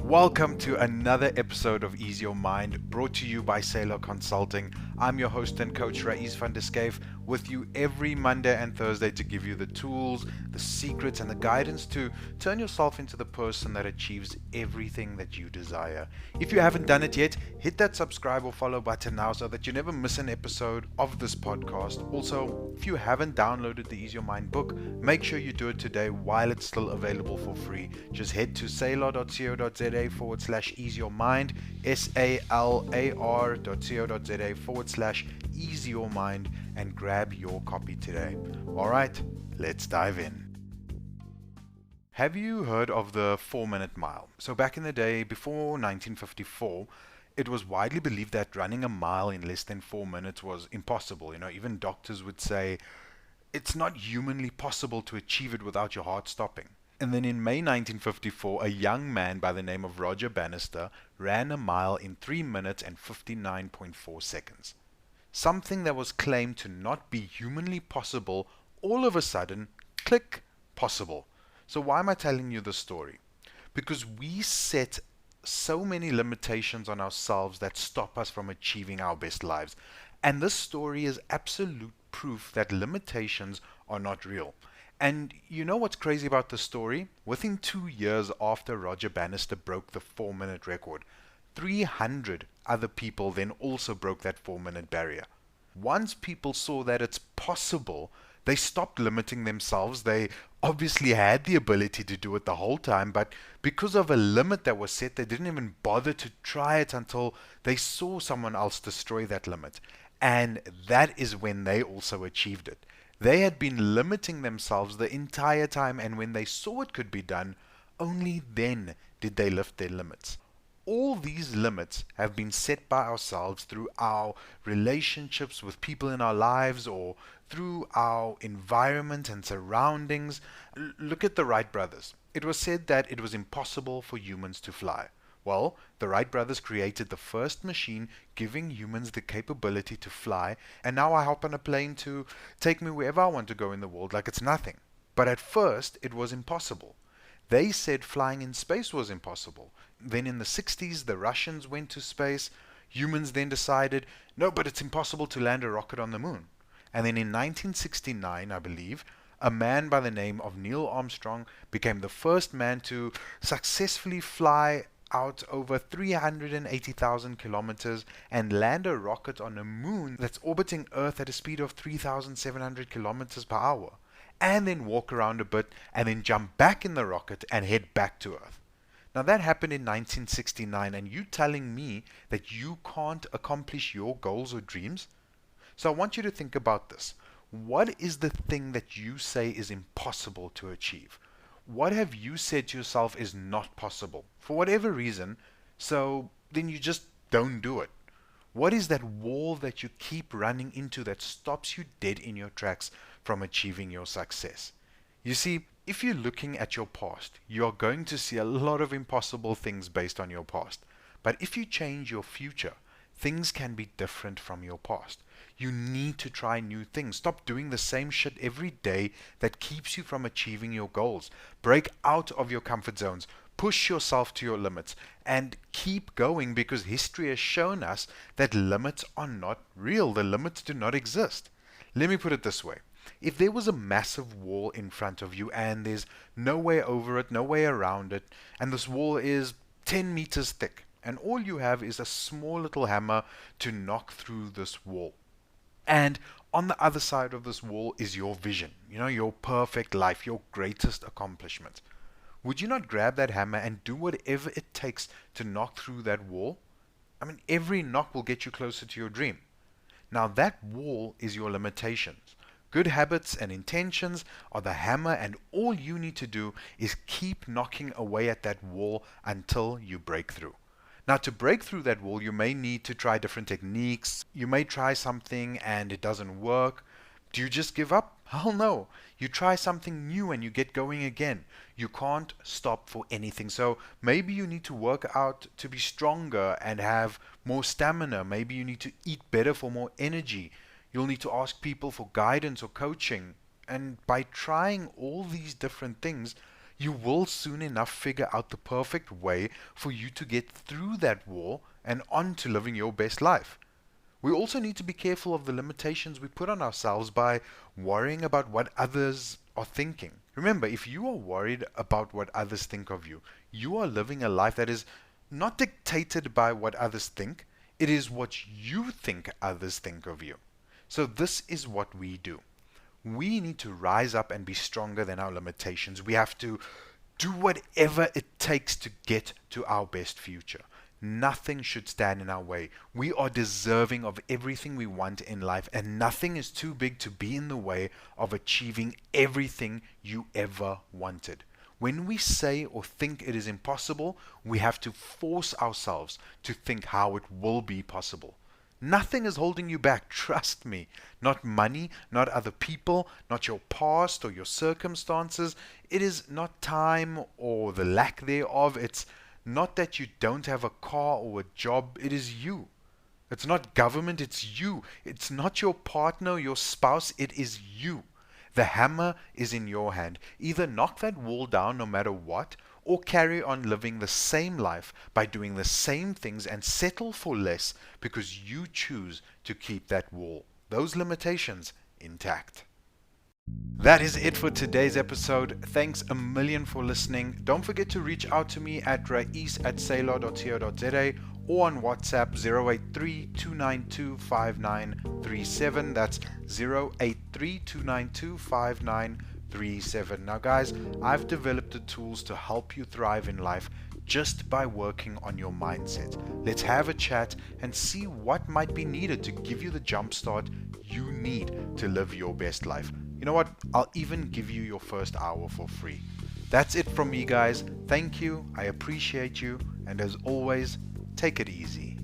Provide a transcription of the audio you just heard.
Welcome to another episode of Ease Your Mind, brought to you by Sailor Consulting. I'm your host and coach Raiz van der Schyff, with you every Monday and Thursday to give you the tools, the secrets, and the guidance to turn yourself into the person that achieves everything that you desire. If you haven't done it yet, hit that subscribe or follow button now so that you never miss an episode of this podcast. Also, if you haven't downloaded the Ease Your Mind book, make sure you do it today while it's still available for free. Just head to salar.co.za/ease your mind, salar.co.za/ease your mind, and grab your copy today. Alright, let's dive in. Have you heard of the 4-minute mile? So back in the day, before 1954, it was widely believed that running a mile in less than 4 minutes was impossible. Even doctors would say it's not humanly possible to achieve it without your heart stopping. And then in May 1954, a young man by the name of Roger Bannister ran a mile in 3 minutes and 59.4 seconds. Something that was claimed to not be humanly possible, all of a sudden, click, possible. So why am I telling you this story? Because we set so many limitations on ourselves that stop us from achieving our best lives. And this story is absolute proof that limitations are not real. And you know what's crazy about the story? Within 2 years after Roger Bannister broke the 4-minute record, 300 other people then also broke that 4-minute barrier. Once people saw that it's possible, they stopped limiting themselves. They obviously had the ability to do it the whole time, but because of a limit that was set, they didn't even bother to try it until they saw someone else destroy that limit. And that is when they also achieved it. They had been limiting themselves the entire time, and when they saw it could be done, only then did they lift their limits. All these limits have been set by ourselves through our relationships with people in our lives or through our environment and surroundings. Look at the Wright brothers. It was said that it was impossible for humans to fly. Well, the Wright brothers created the first machine giving humans the capability to fly, and now I hop on a plane to take me wherever I want to go in the world like it's nothing. But at first, it was impossible. They said flying in space was impossible. Then in the 60s, the Russians went to space. Humans then decided, no, but it's impossible to land a rocket on the moon. And then in 1969, I believe, a man by the name of Neil Armstrong became the first man to successfully fly out over 380,000 kilometers and land a rocket on a moon that's orbiting Earth at a speed of 3,700 kilometers per hour, and then walk around a bit and then jump back in the rocket and head back to Earth. Now that happened in 1969, and you telling me that you can't accomplish your goals or dreams? So I want you to think about this. What is the thing that you say is impossible to achieve? What have you said to yourself is not possible for whatever reason, so then you just don't do it? What is that wall that you keep running into that stops you dead in your tracks from achieving your success? You see, if you're looking at your past, you are going to see a lot of impossible things based on your past. But if you change your future, things can be different from your past. You need to try new things. Stop doing the same shit every day that keeps you from achieving your goals. Break out of your comfort zones. Push yourself to your limits and keep going, because history has shown us that limits are not real. The limits do not exist. Let me put it this way. If there was a massive wall in front of you and there's no way over it, no way around it, and this wall is 10 meters thick, and all you have is a small little hammer to knock through this wall. And on the other side of this wall is your vision, your perfect life, your greatest accomplishment. Would you not grab that hammer and do whatever it takes to knock through that wall? I mean, every knock will get you closer to your dream. Now that wall is your limitations. Good habits and intentions are the hammer, and all you need to do is keep knocking away at that wall until you break through. Now, to break through that wall, you may need to try different techniques. You may try something and it doesn't work. Do you just give up? Hell no. You try something new and you get going again. You can't stop for anything. So maybe you need to work out to be stronger and have more stamina. Maybe you need to eat better for more energy. You'll need to ask people for guidance or coaching. And by trying all these different things, You will soon enough figure out the perfect way for you to get through that wall and on to living your best life. We also need to be careful of the limitations we put on ourselves by worrying about what others are thinking. Remember, if you are worried about what others think of you, you are living a life that is not dictated by what others think, it is what you think others think of you. So this is what we do. We need to rise up and be stronger than our limitations. We have to do whatever it takes to get to our best future. Nothing should stand in our way. We are deserving of everything we want in life, and nothing is too big to be in the way of achieving everything you ever wanted. When we say or think it is impossible, we have to force ourselves to think how it will be possible. Nothing is holding you back, trust me. Not money, not other people, not your past or your circumstances. It is not time or the lack thereof. It's not that you don't have a car or a job. It is you. It's not government, it's you. It's not your partner, your spouse, it is you. The hammer is in your hand. Either knock that wall down no matter what, or carry on living the same life by doing the same things and settle for less because you choose to keep that wall, those limitations, intact. That is it for today's episode. Thanks a million for listening. Don't forget to reach out to me at rais@sailor.co.za or on WhatsApp 083-292-5937. That's 083-292-5937. Now guys, I've developed the tools to help you thrive in life just by working on your mindset. Let's have a chat and see what might be needed to give you the jump start you need to live your best life. You know what? I'll even give you your first hour for free. That's it from me, guys. Thank you. I appreciate you. And as always, take it easy.